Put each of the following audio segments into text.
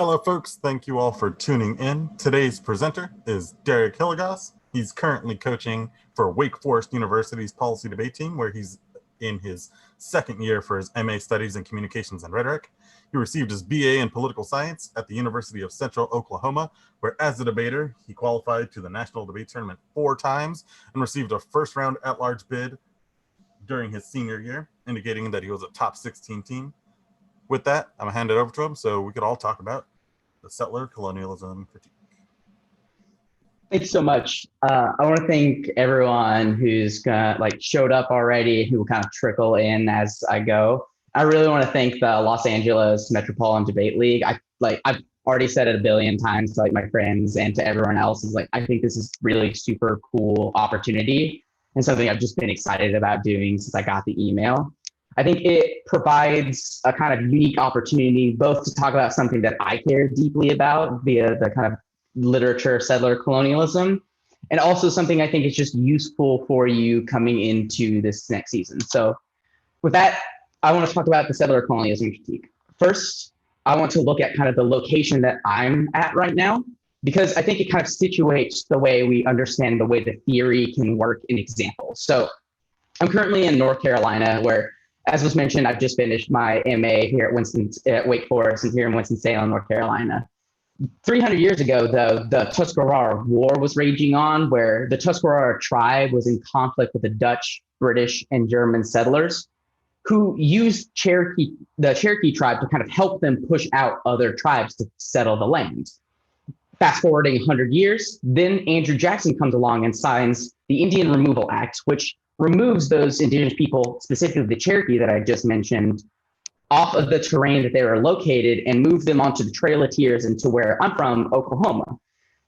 Hello, folks. Thank you all for tuning in. Today's presenter is Derek Hilligoss. He's currently coaching for Wake Forest University's policy debate team, where he's in his second year for his MA Studies in Communications and Rhetoric. He received his BA in Political Science at the University of Central Oklahoma, where as a debater, he qualified to the National Debate Tournament 4 times and received a first-round at-large bid during his senior year, indicating that he was a top 16 team. With that, I'm going to hand it over to him so we could all talk about the settler colonialism critique. Thanks so much. I want to thank everyone who's showed up already, who will kind of trickle in as I go. I really want to thank the Los Angeles Metropolitan Debate League. I've already said it a billion times to my friends and to everyone else. I think this is really super cool opportunity and something I've just been excited about doing since I got the email. I think it provides a kind of unique opportunity both to talk about something that I care deeply about via the kind of literature of settler colonialism, and also something I think is just useful for you coming into this next season. So with that, I want to talk about the settler colonialism critique. First, I want to look at kind of the location that I'm at right now, because I think it kind of situates the way we understand the way the theory can work in examples. So I'm currently in North Carolina, where, as was mentioned, I've just finished my MA here at Wake Forest and here in Winston-Salem, North Carolina. 300 years ago, though, the Tuscarora War was raging on, where the Tuscarora tribe was in conflict with the Dutch, British, and German settlers who used the Cherokee tribe to kind of help them push out other tribes to settle the land. Fast forwarding 100 years, then Andrew Jackson comes along and signs the Indian Removal Act, which removes those indigenous people, specifically the Cherokee that I just mentioned, off of the terrain that they were located and move them onto the Trail of Tears into where I'm from, Oklahoma.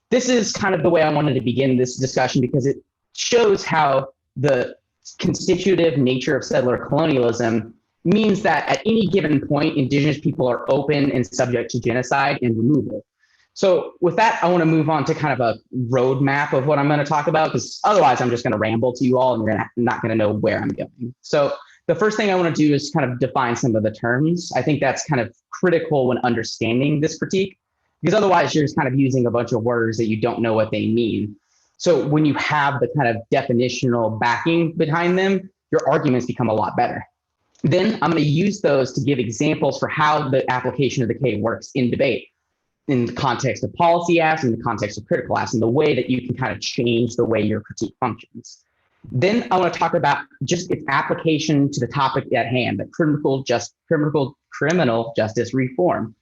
This is kind of the way I wanted to begin this discussion, because it shows how the constitutive nature of settler colonialism means that at any given point, indigenous people are open and subject to genocide and removal. So with that, I want to move on to kind of a roadmap of what I'm going to talk about, because otherwise I'm just going to ramble to you all and you're not going to know where I'm going. So the first thing I want to do is kind of define some of the terms. I think that's kind of critical when understanding this critique, because otherwise you're just kind of using a bunch of words that you don't know what they mean. So when you have the kind of definitional backing behind them, your arguments become a lot better. Then I'm going to use those to give examples for how the application of the K works in debate, in the context of policy asks, in the context of critical asks, and the way that you can kind of change the way your critique functions. Then I want to talk about just its application to the topic at hand, the criminal justice reform.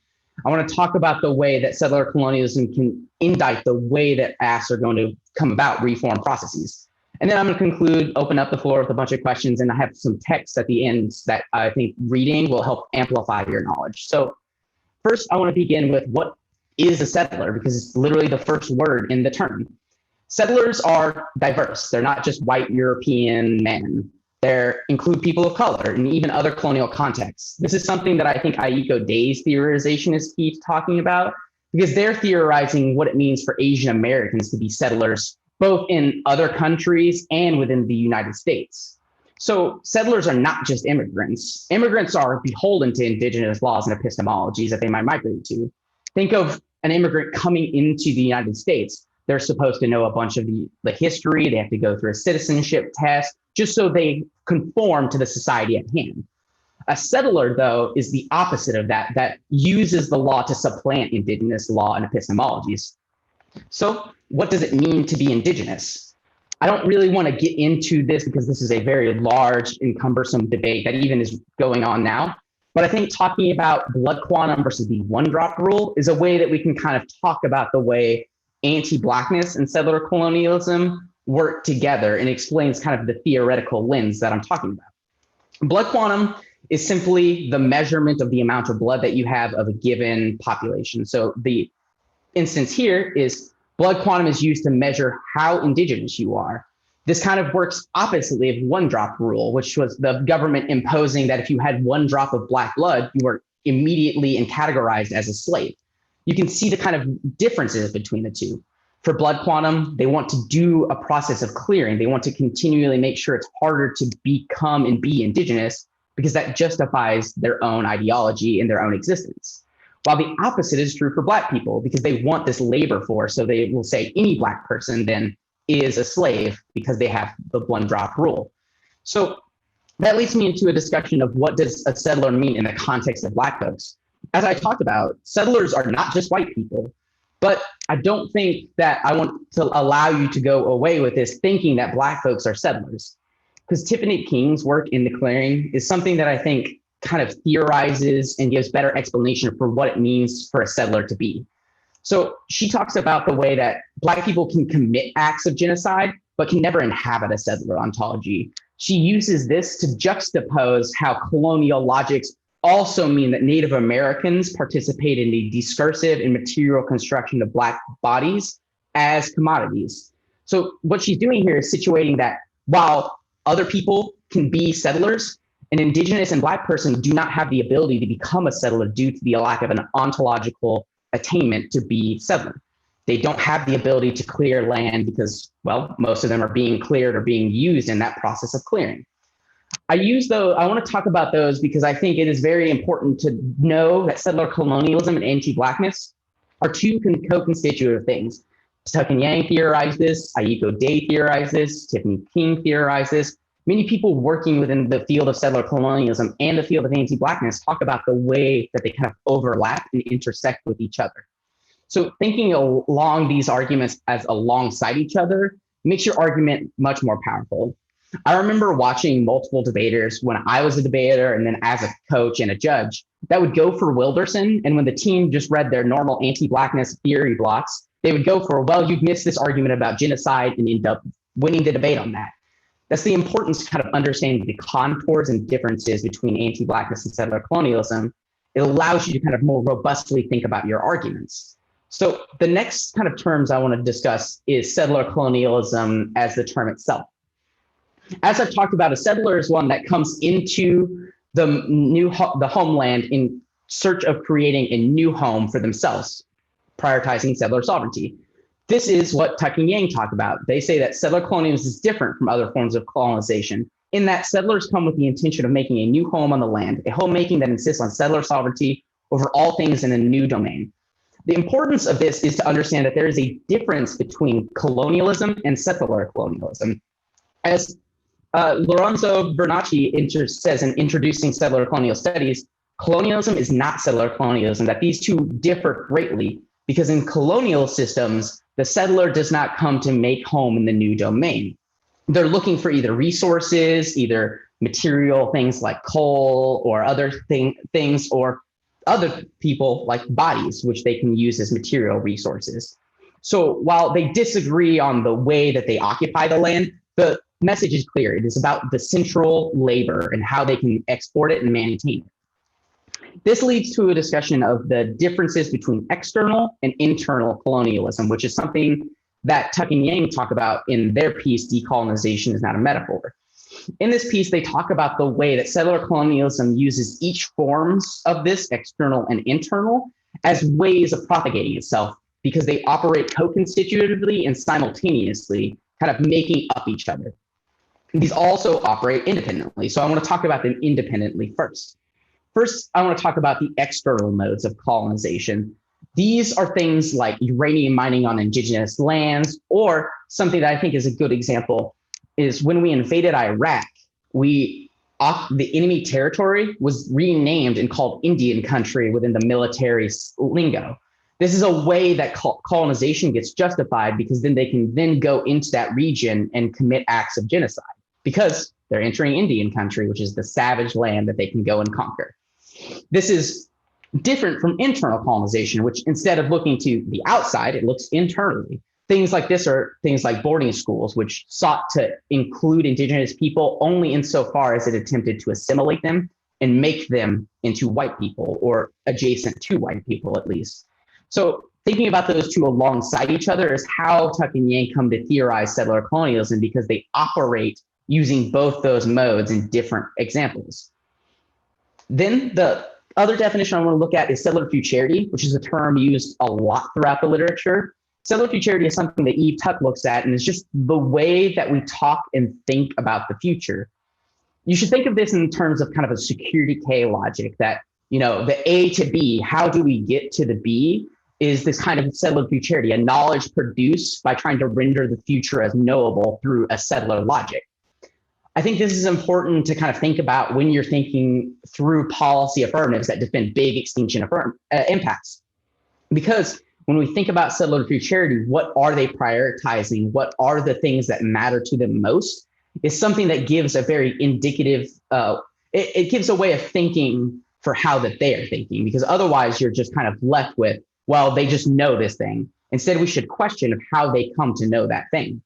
I want to talk about the way that settler colonialism can indict the way that asks are going to come about reform processes. And then I'm going to conclude, open up the floor with a bunch of questions, and I have some text at the end that I think reading will help amplify your knowledge. So first, I want to begin with what is a settler, because it's literally the first word in the term. Settlers are diverse. They're not just white European men. They include people of color and even other colonial contexts. This is something that I think Aiko Day's theorization is key to talking about, because they're theorizing what it means for Asian Americans to be settlers, both in other countries and within the United States. So settlers are not just immigrants. Immigrants are beholden to indigenous laws and epistemologies that they might migrate to. Think of an immigrant coming into the United States. They're supposed to know a bunch of the history. They have to go through a citizenship test just so they conform to the society at hand. A settler, though, is the opposite of that, that uses the law to supplant indigenous law and epistemologies. So what does it mean to be indigenous? I don't really want to get into this because this is a very large and cumbersome debate that even is going on now. But I think talking about blood quantum versus the one-drop rule is a way that we can kind of talk about the way anti-Blackness and settler colonialism work together, and explains kind of the theoretical lens that I'm talking about. Blood quantum is simply the measurement of the amount of blood that you have of a given population. So the instance here is blood quantum is used to measure how indigenous you are. This kind of works oppositely of one-drop rule, which was the government imposing that if you had 1 drop of Black blood, you were immediately and categorized as a slave. You can see the kind of differences between the two. For blood quantum, they want to do a process of clearing. They want to continually make sure it's harder to become and be indigenous, because that justifies their own ideology and their own existence. While the opposite is true for Black people, because they want this labor force. So they will say any Black person then is a slave because they have the one drop rule. So that leads me into a discussion of what does a settler mean in the context of Black folks. As I talked about, settlers are not just white people, but I don't think that I want to allow you to go away with this thinking that Black folks are settlers. Because Tiffany King's work in The Clearing is something that I think kind of theorizes and gives better explanation for what it means for a settler to be. So she talks about the way that Black people can commit acts of genocide, but can never inhabit a settler ontology. She uses this to juxtapose how colonial logics also mean that Native Americans participate in the discursive and material construction of Black bodies as commodities. So what she's doing here is situating that while other people can be settlers, an Indigenous and Black person do not have the ability to become a settler due to the lack of an ontological attainment to be settler. They don't have the ability to clear land because, well, most of them are being cleared or being used in that process of clearing. I want to talk about those because I think it is very important to know that settler colonialism and anti-Blackness are two co-constitutive things. Tuck and Yang theorized this, Aiko Day theorized this, Tiffany King theorized this. Many people working within the field of settler colonialism and the field of anti-Blackness talk about the way that they kind of overlap and intersect with each other. So thinking along these arguments as alongside each other makes your argument much more powerful. I remember watching multiple debaters when I was a debater and then as a coach and a judge that would go for Wilderson. And when the team just read their normal anti-Blackness theory blocks, they would go for, well, you've missed this argument about genocide and end up winning the debate on that. That's the importance to kind of understanding the contours and differences between anti-Blackness and settler colonialism. It allows you to kind of more robustly think about your arguments. So the next kind of terms I want to discuss is settler colonialism as the term itself. As I've talked about, a settler is one that comes into the homeland in search of creating a new home for themselves, prioritizing settler sovereignty. This is what Tuck and Yang talk about. They say that settler colonialism is different from other forms of colonization in that settlers come with the intention of making a new home on the land, a homemaking that insists on settler sovereignty over all things in a new domain. The importance of this is to understand that there is a difference between colonialism and settler colonialism. As Lorenzo Bernacchi says in Introducing Settler Colonial Studies, colonialism is not settler colonialism, that these two differ greatly because in colonial systems, the settler does not come to make home in the new domain. They're looking for either resources, either material things like coal or other things, or other people like bodies, which they can use as material resources. So while they disagree on the way that they occupy the land, the message is clear. It is about the central labor and how they can export it and maintain it. This leads to a discussion of the differences between external and internal colonialism, which is something that Tuck and Yang talk about in their piece, Decolonization is Not a Metaphor. In this piece, they talk about the way that settler colonialism uses each forms of this, external and internal, as ways of propagating itself because they operate co-constitutively and simultaneously, kind of making up each other. These also operate independently. So I want to talk about them independently first. First, I want to talk about the external modes of colonization. These are things like uranium mining on indigenous lands, or something that I think is a good example is when we invaded Iraq, the enemy territory was renamed and called Indian country within the military lingo. This is a way that colonization gets justified because then they can then go into that region and commit acts of genocide because they're entering Indian country, which is the savage land that they can go and conquer. This is different from internal colonization, which instead of looking to the outside, it looks internally. Things like this are things like boarding schools, which sought to include indigenous people only insofar as it attempted to assimilate them and make them into white people or adjacent to white people, at least. So thinking about those two alongside each other is how Tuck and Yang come to theorize settler colonialism because they operate using both those modes in different examples. Then the other definition I want to look at is settler futurity, which is a term used a lot throughout the literature. Settler futurity is something that Eve Tuck looks at, and it's just the way that we talk and think about the future. You should think of this in terms of kind of a security K logic, that The A to B, how do we get to the B, is this kind of settler futurity, a knowledge produced by trying to render the future as knowable through a settler logic. I think this is important to kind of think about when you're thinking through policy affirmatives that defend big extinction impacts. Because when we think about settler futurity, what are they prioritizing? What are the things that matter to them most? Is something that gives a very indicative, it gives a way of thinking for how that they are thinking, because otherwise you're just kind of left with, well, they just know this thing. Instead, we should question how they come to know that thing.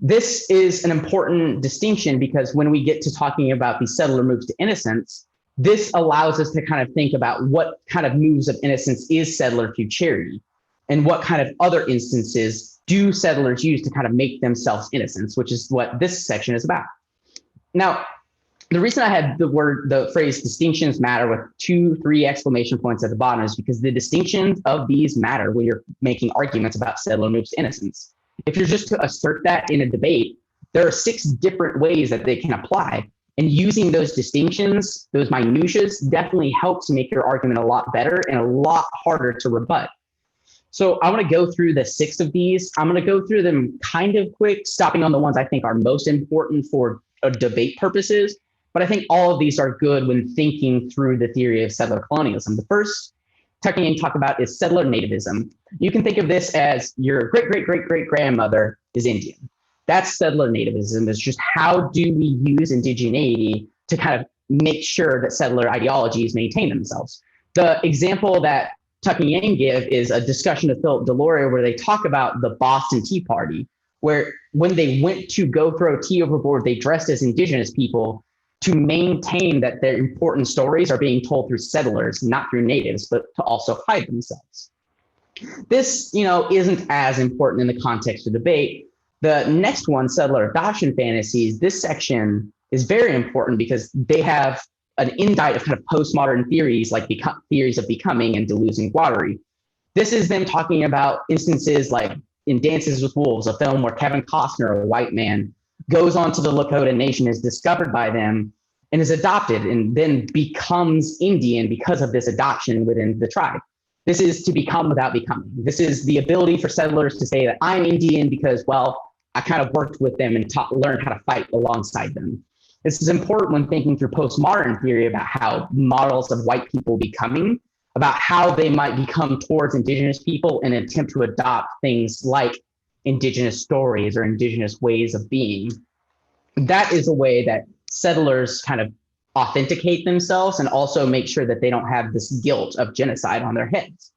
This is an important distinction because when we get to talking about these settler moves to innocence, this allows us to kind of think about what kind of moves of innocence is settler futurity and what kind of other instances do settlers use to kind of make themselves innocents, which is what this section is about. Now, the reason I had the phrase distinctions matter with 2-3 exclamation points at the bottom is because the distinctions of these matter when you're making arguments about settler moves to innocence. If you're just to assert that in a debate, there are 6 different ways that they can apply. And using those distinctions, those minutiae, definitely helps make your argument a lot better and a lot harder to rebut. So I want to go through the 6 of these. I'm going to go through them kind of quick, stopping on the ones I think are most important for debate purposes. But I think all of these are good when thinking through the theory of settler colonialism. The first tucking in talk about is settler nativism. You can think of this as your great-great-great-great-grandmother is Indian. That's settler nativism. It's just how do we use indigeneity to kind of make sure that settler ideologies maintain themselves. The example that Tucking in give is a discussion of Philip Deloria where they talk about the Boston Tea Party, where when they went to go throw tea overboard, they dressed as indigenous people to maintain that their important stories are being told through settlers, not through natives, but to also hide themselves. This, isn't as important in the context of debate. The next one, settler adoption fantasies, this section is very important because they have an indictment of kind of postmodern theories like theories of becoming and Deleuze and Guattari. This is them talking about instances like in Dances with Wolves, a film where Kevin Costner, a white man, goes onto the Lakota Nation, is discovered by them, and is adopted, and then becomes Indian because of this adoption within the tribe. This is to become without becoming. This is the ability for settlers to say that I'm Indian because, well, I kind of worked with them and learned how to fight alongside them. This is important when thinking through postmodern theory about how models of white people becoming, about how they might become towards indigenous people and attempt to adopt things like indigenous stories or indigenous ways of being. That is a way that settlers kind of authenticate themselves and also make sure that they don't have this guilt of genocide on their heads.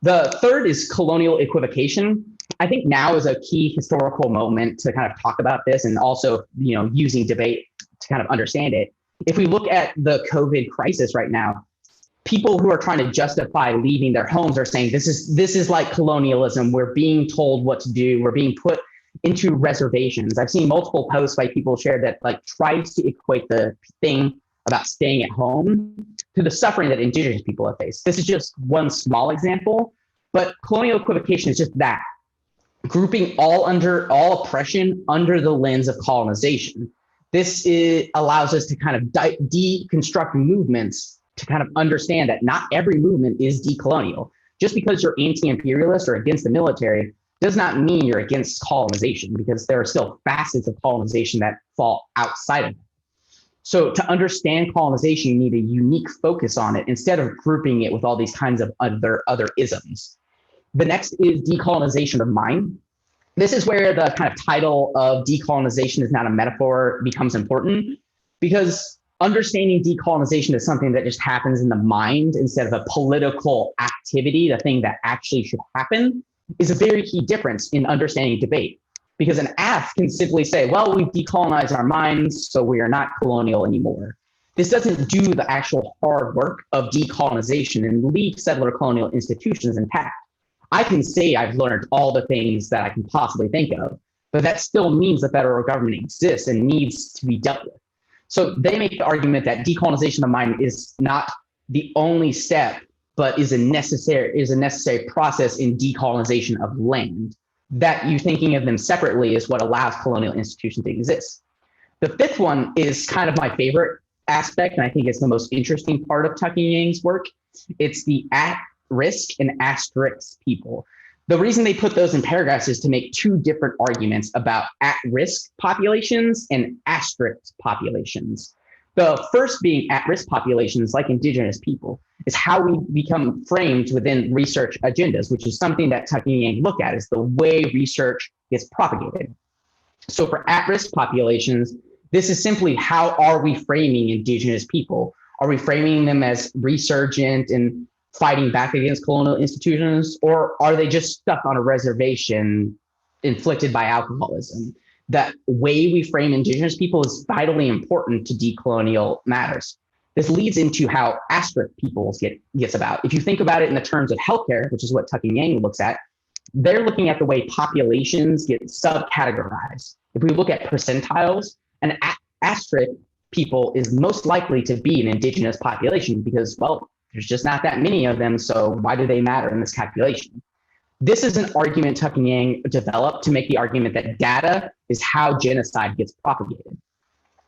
The third is colonial equivocation. I think now is a key historical moment to kind of talk about this and also, using debate to kind of understand it. If we look at the COVID crisis right now, people who are trying to justify leaving their homes are saying this is like colonialism. We're being told what to do. We're being put into reservations. I've seen multiple posts by people share that tries to equate the thing about staying at home to the suffering that indigenous people have faced. This is just one small example, but colonial equivocation is just that, grouping all oppression under the lens of colonization. This allows us to kind of deconstruct movements to kind of understand that not every movement is decolonial. Just because you're anti-imperialist or against the military does not mean you're against colonization, because there are still facets of colonization that fall outside of it. So to understand colonization, you need a unique focus on it instead of grouping it with all these kinds of other isms. The next is decolonization of mind. This is where the kind of title of decolonization is not a metaphor becomes important, because understanding decolonization is something that just happens in the mind instead of a political activity, the thing that actually should happen, is a very key difference in understanding debate. Because an AF can simply say, well, we've decolonized our minds, so we are not colonial anymore. This doesn't do the actual hard work of decolonization and leave settler colonial institutions intact. I can say I've learned all the things that I can possibly think of, but that still means the federal government exists and needs to be dealt with. So they make the argument that decolonization of the mind is not the only step, but is a necessary process in decolonization of land. That you thinking of them separately is what allows colonial institutions to exist. The fifth one is kind of my favorite. aspect, and I think it's the most interesting part of Tucking Yang's work. It's the at-risk and asterisk people. The reason they put those in paragraphs is to make two different arguments about at-risk populations and asterisk populations. The first being at-risk populations, like indigenous people, is how we become framed within research agendas, which is something that Tucking Yang look at, is the way research gets propagated. So for at-risk populations, this is simply how are we framing indigenous people? Are we framing them as resurgent and fighting back against colonial institutions, or are they just stuck on a reservation inflicted by alcoholism? That way we frame indigenous people is vitally important to decolonial matters. This leads into how asterisk peoples gets about. If you think about it in the terms of healthcare, which is what Tucking Yang looks at, they're looking at the way populations get subcategorized. If we look at percentiles, an asterisk people is most likely to be an indigenous population because, well, there's just not that many of them, so why do they matter in this calculation? This is an argument Tucking Yang developed to make the argument that data is how genocide gets propagated.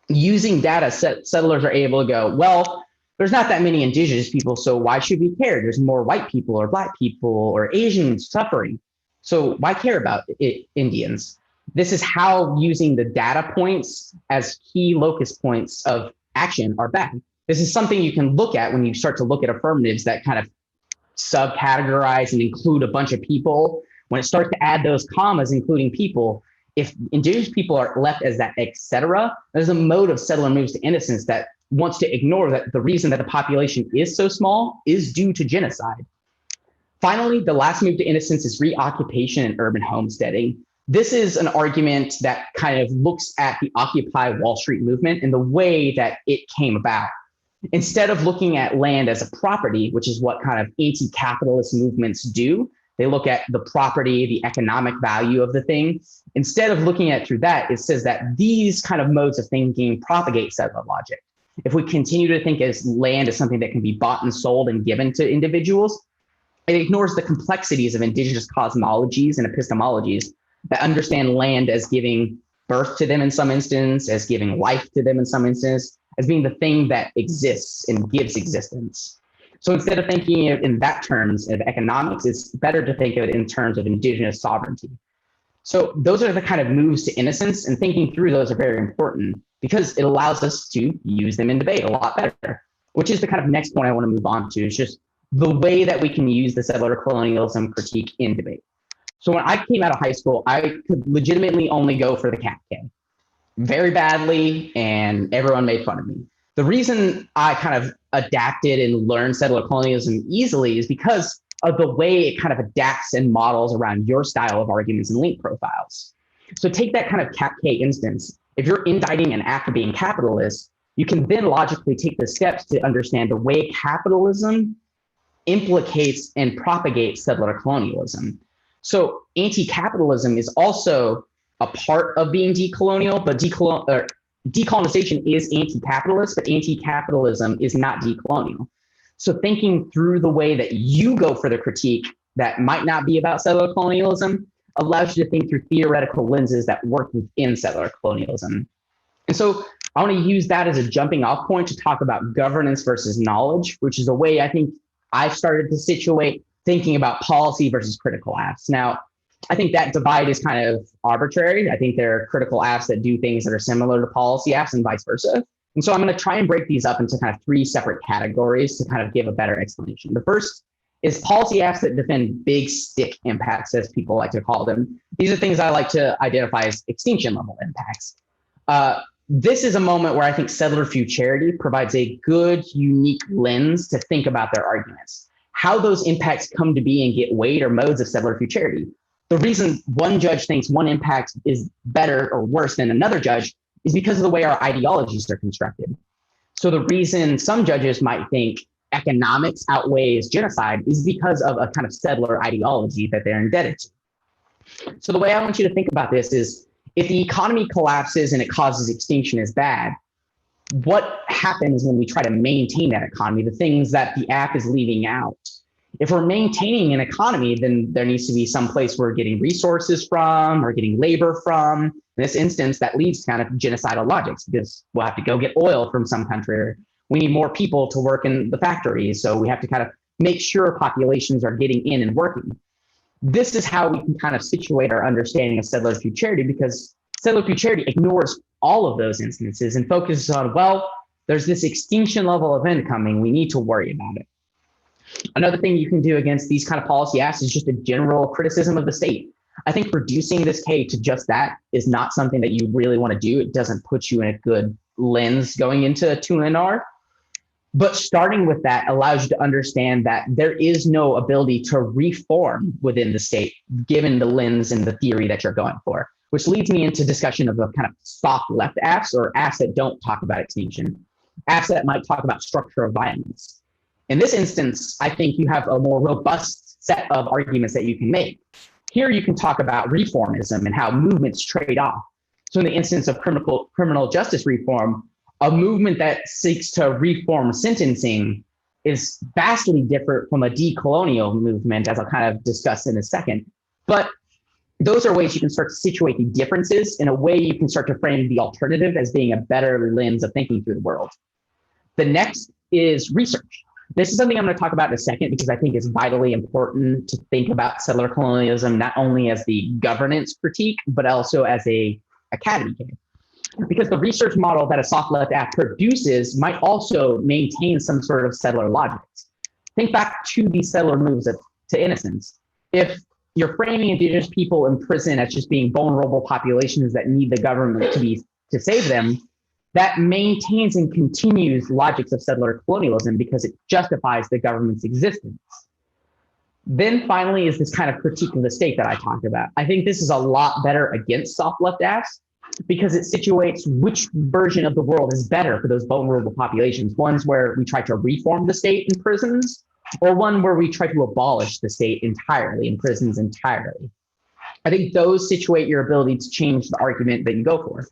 Using data, settlers are able to go, well, there's not that many indigenous people, so why should we care? There's more white people or black people or Asians suffering. So why care about Indians? This is how using the data points as key locus points of action are bad. This is something you can look at when you start to look at affirmatives that kind of subcategorize and include a bunch of people. When it starts to add those commas, including people, if indigenous people are left as that, etc., there's a mode of settler moves to innocence that wants to ignore that the reason that the population is so small is due to genocide. Finally, the last move to innocence is reoccupation and urban homesteading. This is an argument that kind of looks at the Occupy Wall Street movement and the way that it came about. Instead of looking at land as a property, which is what kind of anti-capitalist movements do, they look at the property, the economic value of the thing. Instead of looking at it through that, it says that these kind of modes of thinking propagate settler logic. If we continue to think as land as something that can be bought and sold and given to individuals, it ignores the complexities of indigenous cosmologies and epistemologies that understand land as giving birth to them in some instance, as giving life to them in some instance, as being the thing that exists and gives existence. So instead of thinking it in that terms of economics, it's better to think of it in terms of indigenous sovereignty. So those are the kind of moves to innocence, and thinking through those are very important because it allows us to use them in debate a lot better, which is the kind of next point I want to move on to, is just the way that we can use the settler colonialism critique in debate. So when I came out of high school, I could legitimately only go for the CAPK very badly, and everyone made fun of me. The reason I kind of adapted and learned settler colonialism easily is because of the way it kind of adapts and models around your style of arguments and link profiles. So take that kind of CAPK instance. If you're indicting an act of being capitalist, you can then logically take the steps to understand the way capitalism implicates and propagates settler colonialism. So anti-capitalism is also a part of being decolonial, but decolonization is anti-capitalist, but anti-capitalism is not decolonial. So thinking through the way that you go for the critique that might not be about settler colonialism allows you to think through theoretical lenses that work within settler colonialism. And so I want to use that as a jumping off point to talk about governance versus knowledge, which is a way I think I've started to situate thinking about policy versus critical acts. Now, I think that divide is kind of arbitrary. I think there are critical acts that do things that are similar to policy acts and vice versa. And so I'm going to try and break these up into kind of three separate categories to kind of give a better explanation. The first is policy acts that defend big stick impacts, as people like to call them. These are things I like to identify as extinction level impacts. This is a moment where I think settler futurity provides a good, unique lens to think about their arguments. How those impacts come to be and get weight or modes of settler futurity. The reason one judge thinks one impact is better or worse than another judge is because of the way our ideologies are constructed. So the reason some judges might think economics outweighs genocide is because of a kind of settler ideology that they're indebted to. So the way I want you to think about this is, if the economy collapses and it causes extinction is bad, what happens when we try to maintain that economy, the things that the app is leaving out? If we're maintaining an economy, then there needs to be some place we're getting resources from or getting labor from. In this instance, that leads to kind of genocidal logics because we'll have to go get oil from some country, or we need more people to work in the factories. So we have to kind of make sure populations are getting in and working. This is how we can kind of situate our understanding of settler futurity, because settler futurity ignores all of those instances and focuses on, well, there's this extinction level event coming. We need to worry about it. Another thing you can do against these kind of policy asks is just a general criticism of the state. I think reducing this K to just that is not something that you really want to do. It doesn't put you in a good lens going into 2NR. But starting with that allows you to understand that there is no ability to reform within the state, given the lens and the theory that you're going for, which leads me into discussion of the kind of soft left apps, or apps that don't talk about extinction, apps that might talk about structure of violence. In this instance, I think you have a more robust set of arguments that you can make. Here you can talk about reformism and how movements trade off. So in the instance of criminal justice reform, a movement that seeks to reform sentencing is vastly different from a decolonial movement, as I'll kind of discuss in a second. But those are ways you can start to situate the differences in a way you can start to frame the alternative as being a better lens of thinking through the world. The next is research. This is something I'm going to talk about in a second because I think it's vitally important to think about settler colonialism, not only as the governance critique, but also as a academy game. Because the research model that a soft left app produces might also maintain some sort of settler logics. Think back to the settler moves to innocence. If you're framing indigenous people in prison as just being vulnerable populations that need the government to save them, that maintains and continues logics of settler colonialism because it justifies the government's existence. Then finally is this kind of critique of the state that I talked about. I think this is a lot better against soft left apps because it situates which version of the world is better for those vulnerable populations. Ones where we try to reform the state in prisons, or one where we try to abolish the state entirely in prisons entirely. I think those situate your ability to change the argument that you go for.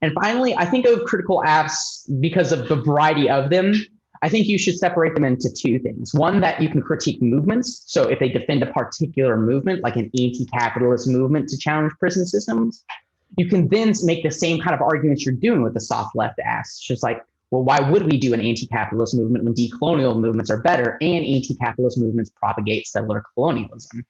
And finally, I think of critical apps because of the variety of them. I think you should separate them into two things. One, that you can critique movements. So if they defend a particular movement, like an anti-capitalist movement to challenge prison systems, you can then make the same kind of arguments you're doing with the soft left apps. It's just like, well, why would we do an anti-capitalist movement when decolonial movements are better and anti-capitalist movements propagate settler colonialism?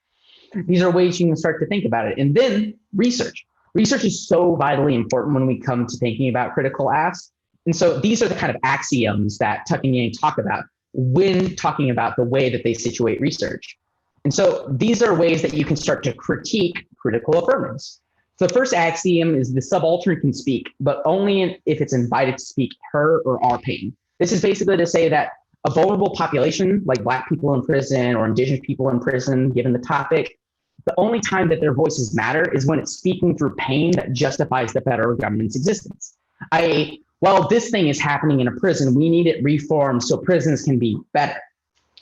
These are ways you can start to think about it. And then research. Research is so vitally important when we come to thinking about critical apps. And so these are the kind of axioms that Tuck and Yang talk about when talking about the way that they situate research. And so these are ways that you can start to critique critical affirmatives. So the first axiom is the subaltern can speak, but only if it's invited to speak her or our pain. This is basically to say that a vulnerable population, like Black people in prison or Indigenous people in prison, given the topic, the only time that their voices matter is when it's speaking through pain that justifies the federal government's existence. i.e., well, this thing is happening in a prison, we need it reformed so prisons can be better.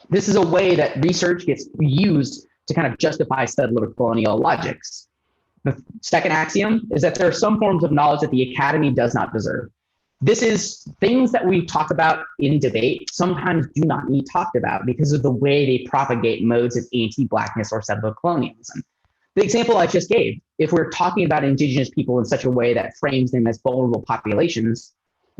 This is a way that research gets used to kind of justify settler colonial logics. The second axiom is that there are some forms of knowledge that the academy does not deserve. This is things that we talk about in debate sometimes do not need talked about because of the way they propagate modes of anti-Blackness or settler colonialism. The example I just gave, if we're talking about indigenous people in such a way that frames them as vulnerable populations,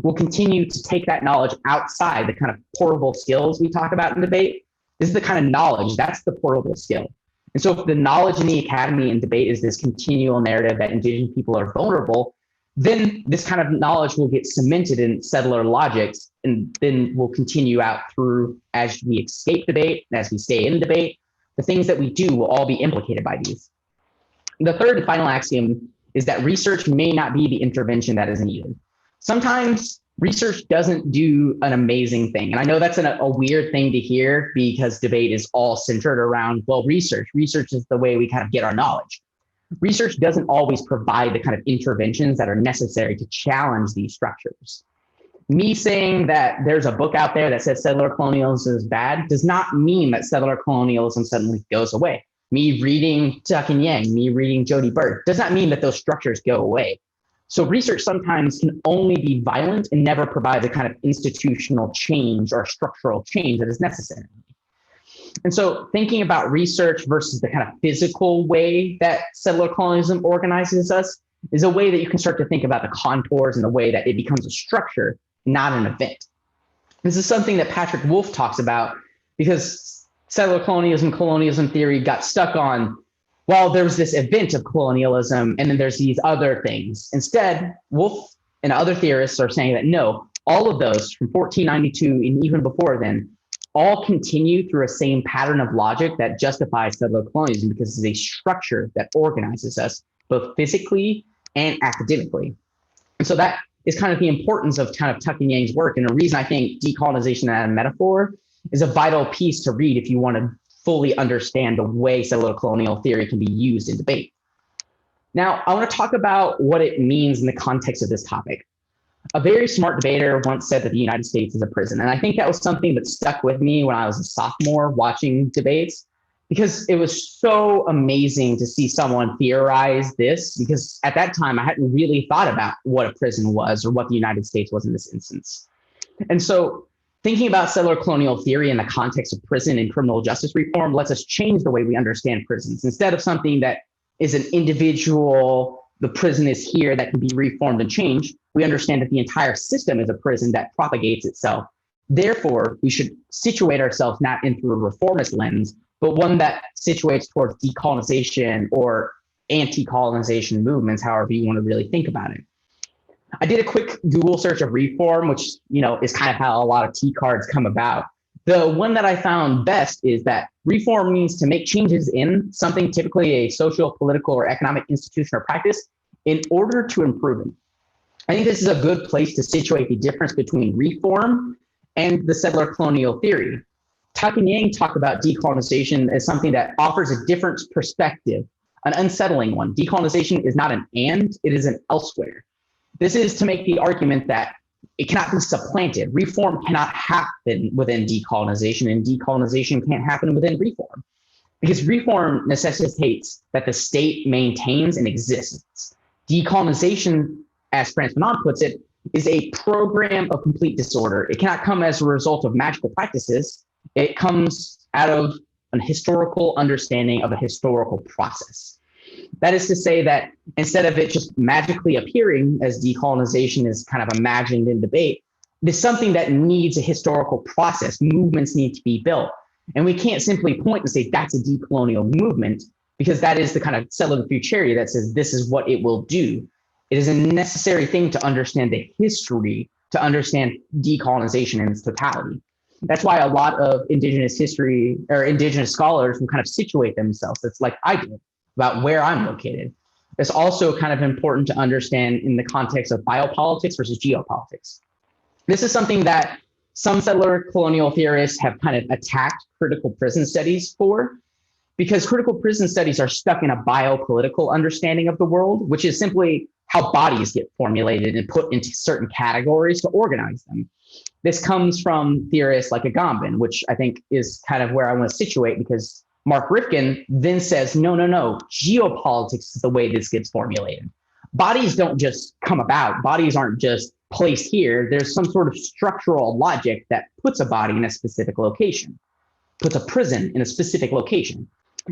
we'll continue to take that knowledge outside the kind of portable skills we talk about in debate. This is the kind of knowledge, that's the portable skill. And so if the knowledge in the academy and debate is this continual narrative that indigenous people are vulnerable, then this kind of knowledge will get cemented in settler logics and then will continue out through as we escape debate, as we stay in debate, the things that we do will all be implicated by these. The third and final axiom is that research may not be the intervention that is needed. Sometimes research doesn't do an amazing thing. And I know that's a weird thing to hear because debate is all centered around, well, research. Research is the way we kind of get our knowledge. Research doesn't always provide the kind of interventions that are necessary to challenge these structures. Me saying that there's a book out there that says settler colonialism is bad does not mean that settler colonialism suddenly goes away. Me reading Tuck and Yang, me reading Jody Bird does not mean that those structures go away. So research sometimes can only be violent and never provide the kind of institutional change or structural change that is necessary. And so thinking about research versus the kind of physical way that settler colonialism organizes us is a way that you can start to think about the contours and the way that it becomes a structure, not an event. This is something that Patrick Wolf talks about, because settler colonialism theory got stuck on, well, there's this event of colonialism and then there's these other things. Instead, Wolf and other theorists are saying that no, all of those from 1492 and even before then, all continue through a same pattern of logic that justifies settler colonialism, because it's a structure that organizes us both physically and academically. And so that is kind of the importance of kind of Tuck and Yang's work. And the reason I think decolonization as a metaphor is a vital piece to read if you want to fully understand the way settler colonial theory can be used in debate. Now, I want to talk about what it means in the context of this topic. A very smart debater once said that the United States is a prison. And I think that was something that stuck with me when I was a sophomore watching debates, because it was so amazing to see someone theorize this, because at that time I hadn't really thought about what a prison was or what the United States was in this instance. And so thinking about settler colonial theory in the context of prison and criminal justice reform lets us change the way we understand prisons. Instead of something that is an individual, the prison is here, that can be reformed and changed, we understand that the entire system is a prison that propagates itself. Therefore, we should situate ourselves not in through a reformist lens, but one that situates towards decolonization or anti-colonization movements, however you want to really think about it. I did a quick Google search of reform, which is kind of how a lot of T cards come about. The one that I found best is that reform means to make changes in something, typically a social, political, or economic institution or practice, in order to improve it. I think this is a good place to situate the difference between reform and the settler colonial theory. Tuck and Yang talk about decolonization as something that offers a different perspective, an unsettling one. Decolonization is not an and, it is an elsewhere. This is to make the argument that it cannot be supplanted. Reform cannot happen within decolonization, and decolonization can't happen within reform, because reform necessitates that the state maintains and exists. Decolonization, as Frantz Fanon puts it, is a program of complete disorder. It cannot come as a result of magical practices. It comes out of an historical understanding of a historical process. That is to say that instead of it just magically appearing, as decolonization is kind of imagined in debate, it is something that needs a historical process. Movements need to be built. And we can't simply point and say that's a decolonial movement, because that is the kind of settler futurity that says this is what it will do. It is a necessary thing to understand the history, to understand decolonization in its totality. That's why a lot of indigenous history or indigenous scholars will kind of situate themselves. It's like I did about where I'm located. It's also kind of important to understand in the context of biopolitics versus geopolitics. This is something that some settler colonial theorists have kind of attacked critical prison studies for, because critical prison studies are stuck in a biopolitical understanding of the world, which is simply how bodies get formulated and put into certain categories to organize them. This comes from theorists like Agamben, which I think is kind of where I want to situate, because Mark Rifkin then says, no, geopolitics is the way this gets formulated. Bodies don't just come about. Bodies aren't just placed here. There's some sort of structural logic that puts a body in a specific location, puts a prison in a specific location.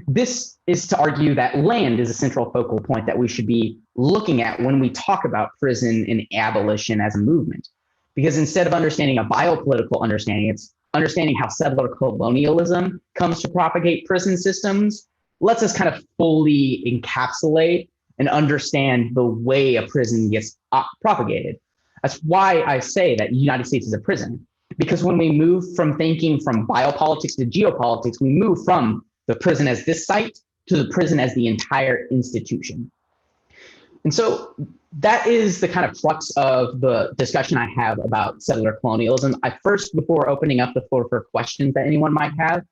This is to argue that land is a central focal point that we should be looking at when we talk about prison and abolition as a movement. Because instead of understanding a biopolitical understanding, it's understanding how settler colonialism comes to propagate prison systems, lets us kind of fully encapsulate and understand the way a prison gets propagated. That's why I say that the United States is a prison. Because when we move from thinking from biopolitics to geopolitics, we move from the prison as this site to the prison as the entire institution. And so that is the kind of crux of the discussion I have about settler colonialism. Before opening up the floor for questions that anyone might have,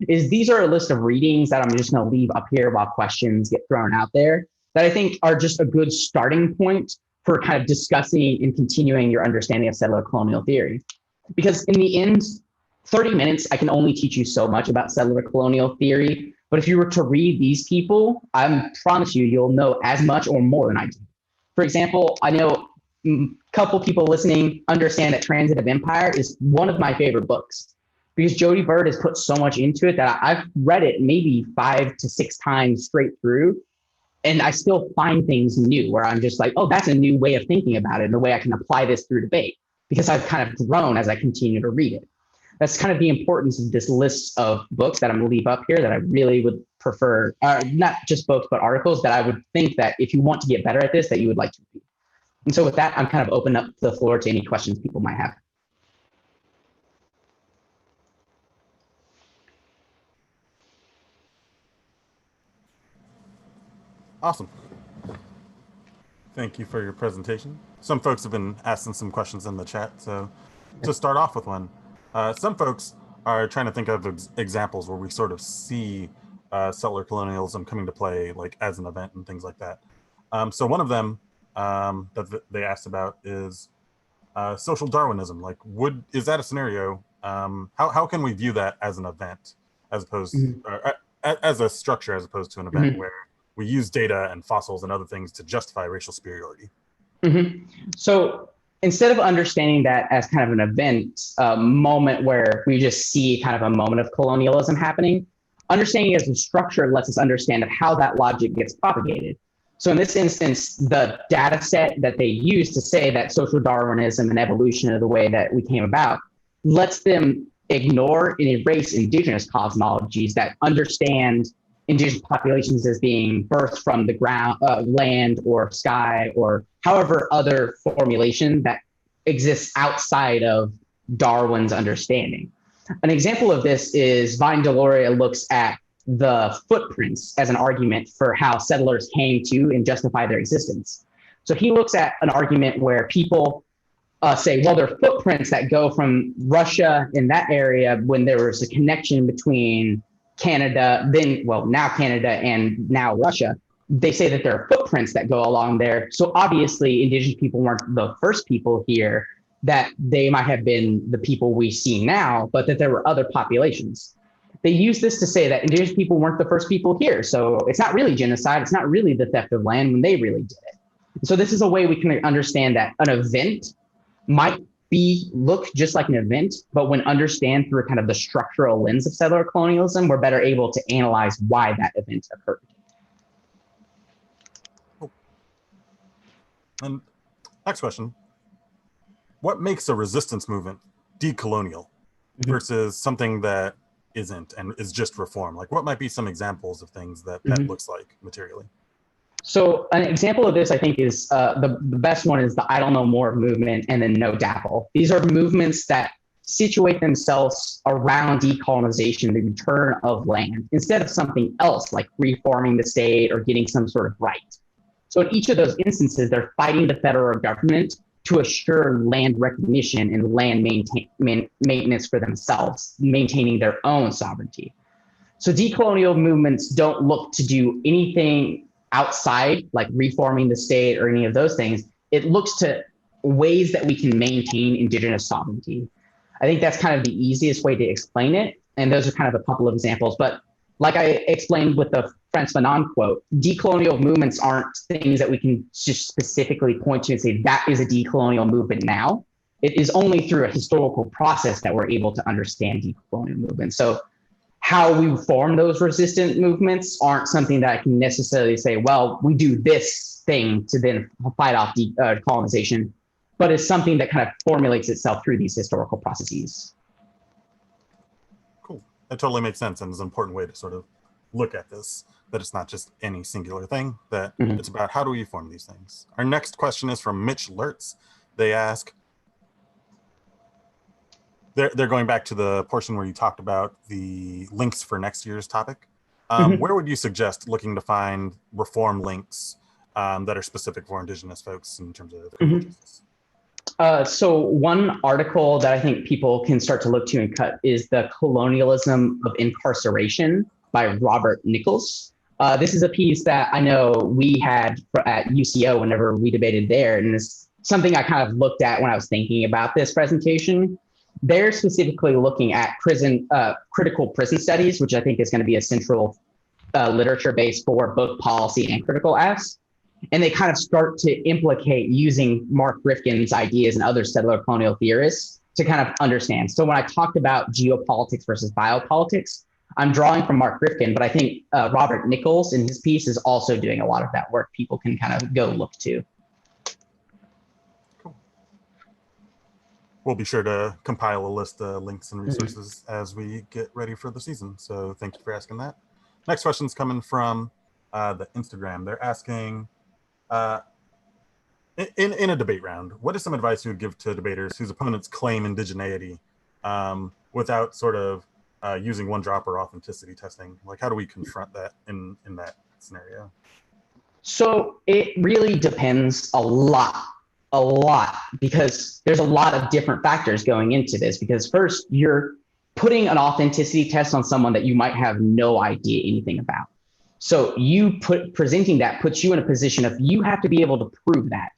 is these are a list of readings that I'm just going to leave up here while questions get thrown out there, that I think are just a good starting point for kind of discussing and continuing your understanding of settler colonial theory. Because in the end, 30 minutes, I can only teach you so much about settler colonial theory. But if you were to read these people, I promise you, you'll know as much or more than I do. For example, I know a couple people listening understand that Transitive Empire is one of my favorite books, because Jody Bird has put so much into it that I've read it maybe 5 to 6 times straight through. And I still find things new where I'm just like, oh, that's a new way of thinking about it and the way I can apply this through debate, because I've kind of grown as I continue to read it. That's kind of the importance of this list of books that I'm going to leave up here that I really would prefer, not just books, but articles that I would think that if you want to get better at this, that you would like to read. And so with that, I'm kind of open up the floor to any questions people might have. Awesome. Thank you for your presentation. Some folks have been asking some questions in the chat. So to start off with one, some folks are trying to think of examples where we sort of see settler colonialism coming to play, like as an event and things like that. So one of them that they asked about is social Darwinism. Like, is that a scenario? How can we view that as an event, as opposed as a structure, as opposed to an event where we use data and fossils and other things to justify racial superiority? So instead of understanding that as kind of an event, moment where we just see kind of a moment of colonialism happening, understanding it as a structure lets us understand of how that logic gets propagated. So in this instance, the data set that they use to say that social Darwinism and evolution are the way that we came about lets them ignore and erase indigenous cosmologies that understand indigenous populations as being birthed from the ground, land or sky, or however other formulation that exists outside of Darwin's understanding. An example of this is Vine Deloria looks at the footprints as an argument for how settlers came to and justify their existence. So he looks at an argument where people say, well, there are footprints that go from Russia in that area when there was a connection between Canada, now Canada and now Russia. They say that there are footprints that go along there. So obviously indigenous people weren't the first people here, that they might have been the people we see now, but that there were other populations. They use this to say that indigenous people weren't the first people here. So it's not really genocide. It's not really the theft of land when they really did it. So this is a way we can understand that an event might look just like an event, but when understand through kind of the structural lens of settler colonialism, we're better able to analyze why that event occurred. And next question, what makes a resistance movement decolonial versus something that isn't and is just reform? Like, what might be some examples of things that looks like materially? So an example of this, I think, is the best one is the I Don't Know More movement, and then No DAPL. These are movements that situate themselves around decolonization, the return of land, instead of something else like reforming the state or getting some sort of right. So in each of those instances, they're fighting the federal government to assure land recognition and land maintenance for themselves, maintaining their own sovereignty. So decolonial movements don't look to do anything outside, like reforming the state or any of those things. It looks to ways that we can maintain indigenous sovereignty. I think that's kind of the easiest way to explain it. And those are kind of a couple of examples. But like I explained with the Frantz Fanon quote, decolonial movements aren't things that we can just specifically point to and say that is a decolonial movement now. It is only through a historical process that we're able to understand decolonial movements. So how we form those resistant movements aren't something that I can necessarily say, well, we do this thing to then fight off colonization, but it's something that kind of formulates itself through these historical processes. Cool. That totally makes sense, and is an important way to sort of look at this, that it's not just any singular thing, that it's about how do we form these things. Our next question is from Mitch Lertz. They ask, they're going back to the portion where you talked about the links for next year's topic. Where would you suggest looking to find reform links that are specific for Indigenous folks in terms of criminal justice? So one article that I think people can start to look to and cut is the Colonialism of Incarceration by Robert Nichols. This is a piece that I know we had at UCO whenever we debated there, and it's something I kind of looked at when I was thinking about this presentation. They're specifically looking at critical prison studies, which I think is going to be a central literature base for both policy and critical acts. And they kind of start to implicate using Mark Rifkin's ideas and other settler colonial theorists to kind of understand. So when I talked about geopolitics versus biopolitics, I'm drawing from Mark Rifkin, but I think Robert Nichols in his piece is also doing a lot of that work people can kind of go look to. Cool. We'll be sure to compile a list of links and resources as we get ready for the season. So thank you for asking that. Next question's coming from the Instagram. They're asking, in a debate round, what is some advice you would give to debaters whose opponents claim indigeneity without sort of using one-drop or authenticity testing? Like, how do we confront that in that scenario? So it really depends a lot, because there's a lot of different factors going into this. Because first, you're putting an authenticity test on someone that you might have no idea anything about. So presenting that puts you in a position of you have to be able to prove that.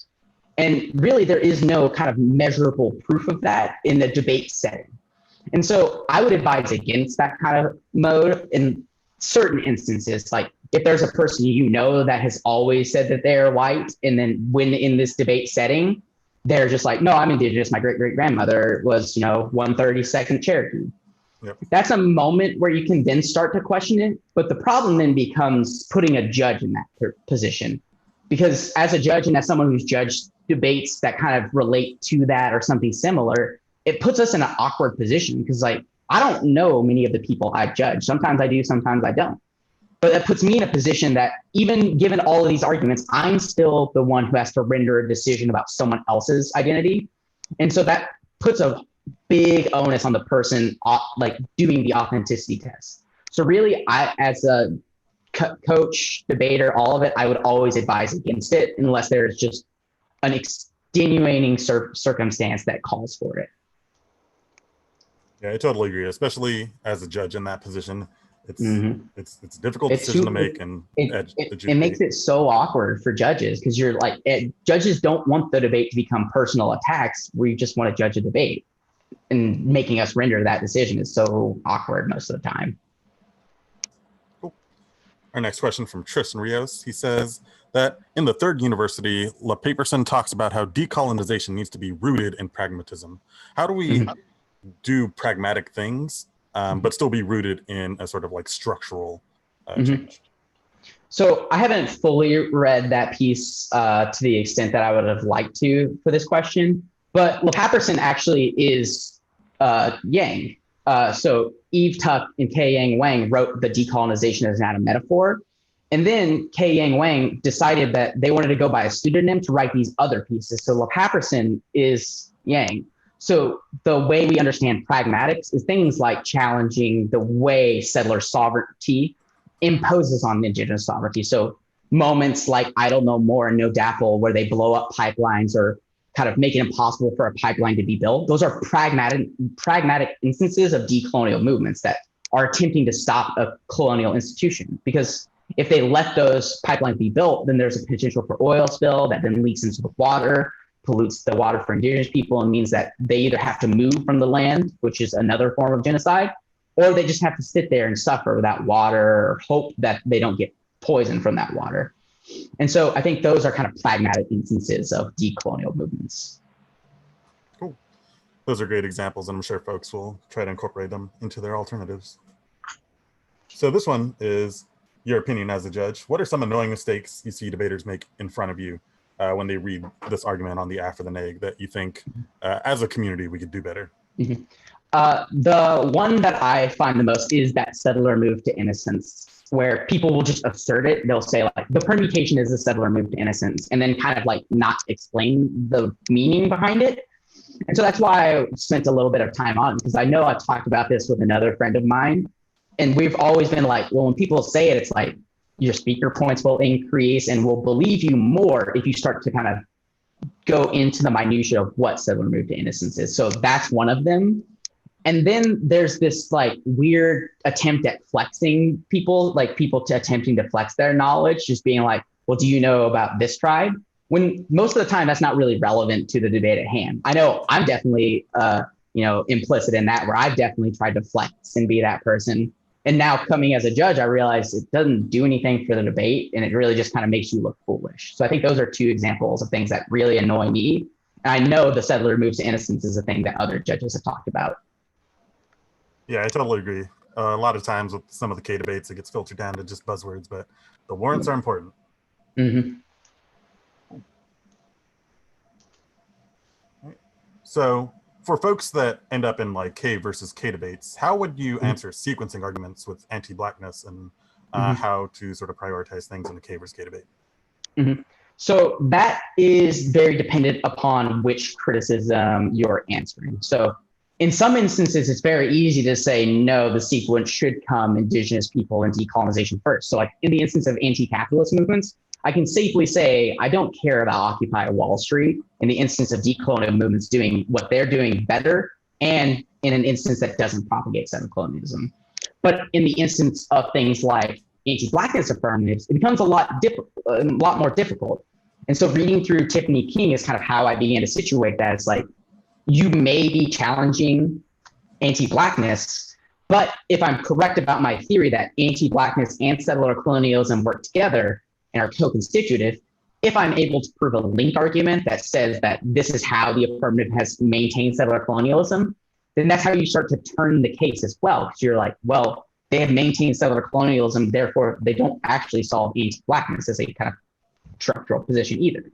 And really, there is no kind of measurable proof of that in the debate setting. And so I would advise against that kind of mode in certain instances. Like if there's a person you know that has always said that they're white, and then when in this debate setting, they're just like, no, I'm indigenous. My great-great-grandmother was, 132nd Cherokee. Yep. That's a moment where you can then start to question it. But the problem then becomes putting a judge in that position. Because as a judge and as someone who's judged debates that kind of relate to that or something similar, it puts us in an awkward position because I don't know many of the people I've judged. Sometimes I do, sometimes I don't. But that puts me in a position that even given all of these arguments, I'm still the one who has to render a decision about someone else's identity. And so that puts a big onus on the person doing the authenticity test. So really, I, as a coach, debater, all of it, I would always advise against it unless there's just an extenuating circumstance that calls for it. Yeah, I totally agree. Especially as a judge in that position, it's a difficult decision to make, and it makes it so awkward for judges because you're like, judges don't want the debate to become personal attacks. We just want to judge a debate, and making us render that decision is so awkward most of the time. Cool. Our next question from Tristan Rios. He says that in the third university, LaPaperson talks about how decolonization needs to be rooted in pragmatism. How do we do pragmatic things, but still be rooted in a sort of like structural change? So I haven't fully read that piece to the extent that I would have liked to for this question, but LaPaperson actually is Yang. So Eve Tuck and K. Yang Wang wrote the decolonization as not a metaphor. And then K. Yang Wang decided that they wanted to go by a pseudonym to write these other pieces. So LaPaperson is Yang. So the way we understand pragmatics is things like challenging the way settler sovereignty imposes on indigenous sovereignty. So moments like I don't know more and no DAPL, where they blow up pipelines or kind of make it impossible for a pipeline to be built. Those are pragmatic instances of decolonial movements that are attempting to stop a colonial institution. Because if they let those pipelines be built, then there's a potential for oil spill that then leaks into the water, pollutes the water for indigenous people, and means that they either have to move from the land, which is another form of genocide, or they just have to sit there and suffer without water or hope that they don't get poisoned from that water. And so I think those are kind of pragmatic instances of decolonial movements. Cool. Those are great examples, and I'm sure folks will try to incorporate them into their alternatives. So this one is your opinion as a judge. What are some annoying mistakes you see debaters make in front of you when they read this argument on the after the neg that you think as a community we could do better? The one that I find the most is that settler move to innocence, where people will just assert it. They'll say like the permutation is a settler move to innocence, and then kind of like not explain the meaning behind it. And so that's why I spent a little bit of time on it, because I know I talked about this with another friend of mine, and we've always been like, well, when people say it, it's like your speaker points will increase and will believe you more if you start to kind of go into the minutia of what settler move to innocence is. So that's one of them. And then there's this like weird attempt at flexing people, like people attempting to flex their knowledge, just being like, well, do you know about this tribe? When most of the time that's not really relevant to the debate at hand. I know I'm definitely, implicit in that, where I've definitely tried to flex and be that person. And now coming as a judge, I realize it doesn't do anything for the debate, and it really just kind of makes you look foolish. So I think those are two examples of things that really annoy me. And I know the settler moves to innocence is a thing that other judges have talked about. Yeah, I totally agree. A lot of times with some of the K debates, it gets filtered down to just buzzwords, but the warrants are important. Mm-hmm. So for folks that end up in like K versus K debates, how would you answer sequencing arguments with anti-Blackness and how to sort of prioritize things in the K versus K debate? Mm-hmm. So that is very dependent upon which criticism you're answering. So in some instances, it's very easy to say, no, the sequence should come Indigenous people and decolonization first. So like in the instance of anti-capitalist movements, I can safely say, I don't care about Occupy Wall Street in the instance of decolonial movements doing what they're doing better, and in an instance that doesn't propagate settler colonialism. But in the instance of things like anti-Blackness affirmatives, it becomes a lot more difficult. And so reading through Tiffany King is kind of how I began to situate that. It's like, you may be challenging anti-Blackness, but if I'm correct about my theory that anti-Blackness and settler colonialism work together and are co-constitutive, if I'm able to prove a link argument that says that this is how the affirmative has maintained settler colonialism, then that's how you start to turn the case as well. Because you're like, well, they have maintained settler colonialism, therefore they don't actually solve anti-Blackness as a kind of structural position either.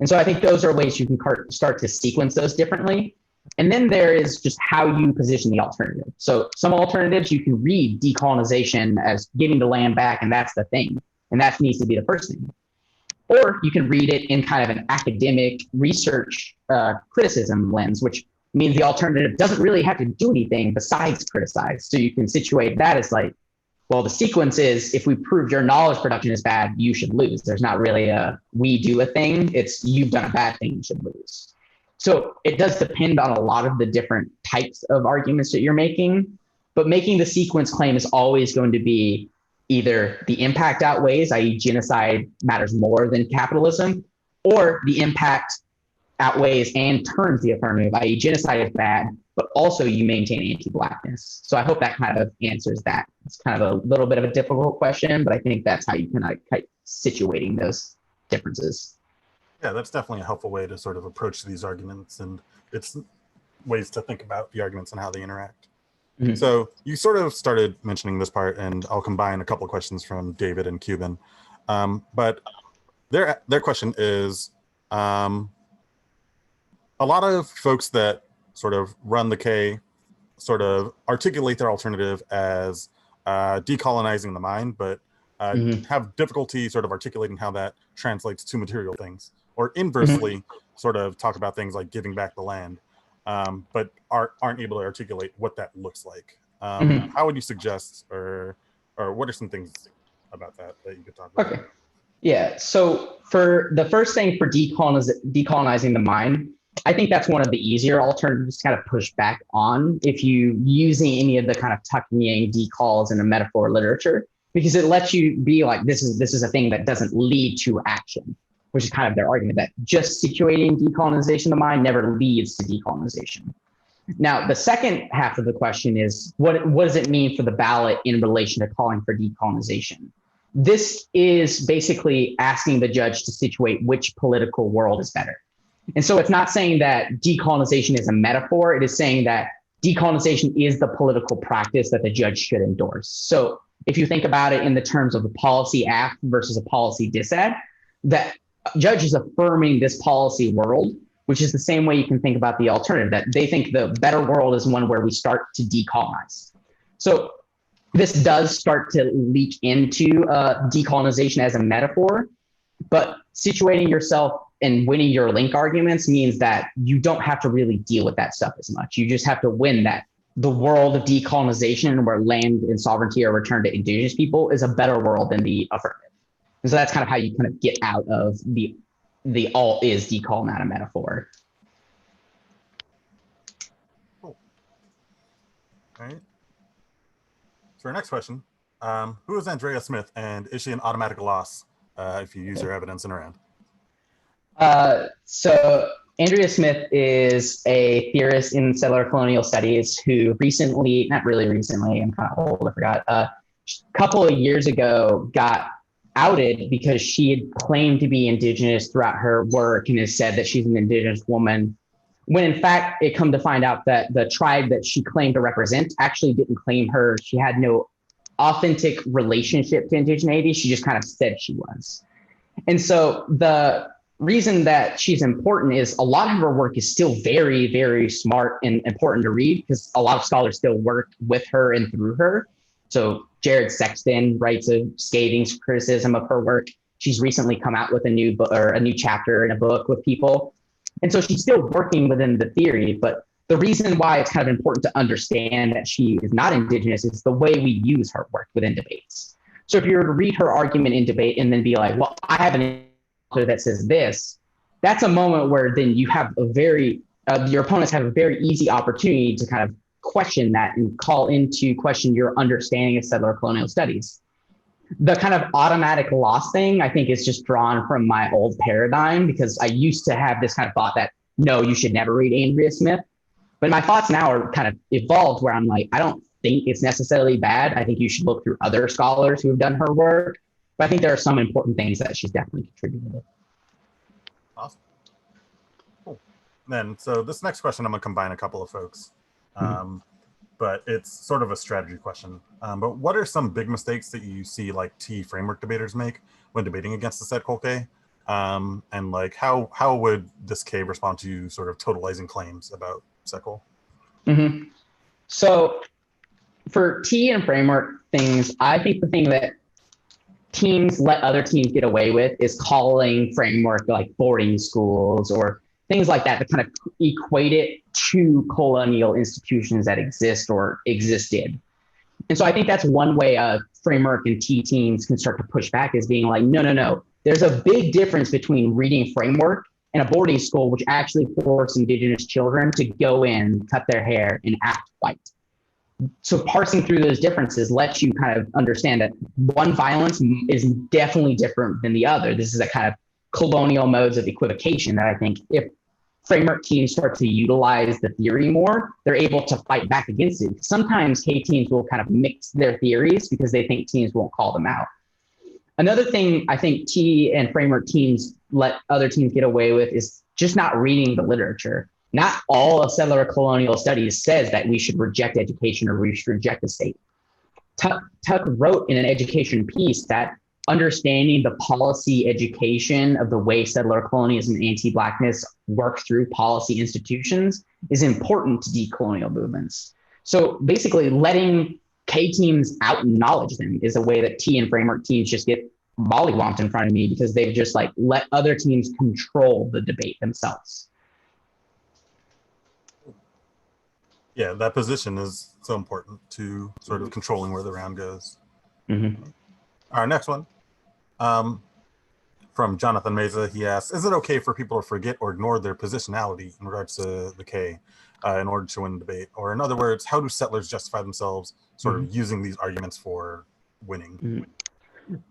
And so I think those are ways you can start to sequence those differently. And then there is just how you position the alternative. So some alternatives you can read decolonization as giving the land back, and that's the thing. And that needs to be the first thing. Or you can read it in kind of an academic research criticism lens, which means the alternative doesn't really have to do anything besides criticize. So you can situate that as like, well, the sequence is, if we prove your knowledge production is bad, you should lose. There's not really a we do a thing. It's you've done a bad thing, you should lose. So it does depend on a lot of the different types of arguments that you're making, but making the sequence claim is always going to be either the impact outweighs, i.e. genocide matters more than capitalism, or the impact outweighs and turns the affirmative, i.e. genocide is bad, but also you maintain anti-Blackness. So I hope that kind of answers that. It's kind of a little bit of a difficult question, but I think that's how you can like situating those differences. Yeah, that's definitely a helpful way to sort of approach these arguments, and it's ways to think about the arguments and how they interact. Mm-hmm. So you sort of started mentioning this part, and I'll combine a couple of questions from David and Cuban. But their question is, a lot of folks that sort of run the K sort of articulate their alternative as decolonizing the mind, but have difficulty sort of articulating how that translates to material things, or inversely sort of talk about things like giving back the land, but aren't able to articulate what that looks like. How would you suggest, or what are some things about that you could talk about? Okay. Yeah. So for the first thing, for decolonizing the mind, I think that's one of the easier alternatives to kind of push back on if you using any of the kind of tucking decals in a metaphor literature, because it lets you be like, this is a thing that doesn't lead to action, which is kind of their argument that just situating decolonization of the mind never leads to decolonization. Now, the second half of the question is, what does it mean for the ballot in relation to calling for decolonization? This is basically asking the judge to situate which political world is better. And so it's not saying that decolonization is a metaphor. It is saying that decolonization is the political practice that the judge should endorse. So if you think about it in the terms of a policy act versus a policy disad, that judge is affirming this policy world, which is the same way you can think about the alternative, that they think the better world is one where we start to decolonize. So this does start to leak into decolonization as a metaphor, but situating yourself and winning your link arguments means that you don't have to really deal with that stuff as much. You just have to win that the world of decolonization where land and sovereignty are returned to Indigenous people is a better world than the affirmative. And so that's kind of how you kind of get out of the all is decol, not a metaphor. Cool. All right. So our next question, who is Andrea Smith, and is she an automatic loss if you use her evidence in a round? So Andrea Smith is a theorist in settler colonial studies who recently, not really recently, I'm kind of old, I forgot, a couple of years ago got outed because she had claimed to be Indigenous throughout her work and has said that she's an Indigenous woman. when in fact it come to find out that the tribe that she claimed to represent actually didn't claim her. She had no authentic relationship to indigeneity. She just kind of said she was. And so the reason that she's important is a lot of her work is still very, very smart and important to read because a lot of scholars still work with her and through her. So Jared Sexton writes a scathing criticism of her work. She's recently come out with a new book or a new chapter in a book with people. And so she's still working within the theory, but the reason why it's kind of important to understand that she is not indigenous is the way we use her work within debates. So if you were to read her argument in debate and then be like, well, I have an author that says this, that's a moment where then you have a very, your opponents have a very easy opportunity to kind of question that and call into question your understanding of settler colonial studies. The kind of automatic loss thing, I think, is just drawn from my old paradigm because I used to have this kind of thought that, no, you should never read Andrea Smith. But my thoughts now are kind of evolved where I'm like, I don't think it's necessarily bad. I think you should look through other scholars who have done her work. But I think there are some important things that she's definitely contributed. Awesome. Cool. Then, so this next question, I'm going to combine a couple of folks. But it's sort of a strategy question. But what are some big mistakes that you see like T framework debaters make when debating against the said K? And like how would this K respond to sort of totalizing claims about Sekol? So for T and framework things, I think the thing that teams let other teams get away with is calling framework like boarding schools or things like that kind of equate it to colonial institutions that exist or existed. And so I think that's one way framework and T teams can start to push back is being like, no. There's a big difference between reading framework and a boarding school, which actually force Indigenous children to go in, cut their hair, and act white. So parsing through those differences lets you kind of understand that one violence is definitely different than the other. This is a kind of colonial modes of equivocation that I think if framework teams start to utilize the theory more, they're able to fight back against it. Sometimes K teams will kind of mix their theories because they think teams won't call them out. Another thing I think T and framework teams let other teams get away with is just not reading the literature. Not all of settler colonial studies says that we should reject education or we should reject the state. Tuck wrote in an education piece that understanding the policy education of the way settler colonialism and anti-Blackness work through policy institutions is important to decolonial movements. So basically letting K teams out knowledge them is a way that T and framework teams just get mollywomped in front of me because they've just like let other teams control the debate themselves. Yeah, that position is so important to sort of controlling where the round goes. Our next one, from Jonathan Meza, he asks, is it okay for people to forget or ignore their positionality in regards to the K in order to win the debate? Or in other words, how do settlers justify themselves sort of using these arguments for winning?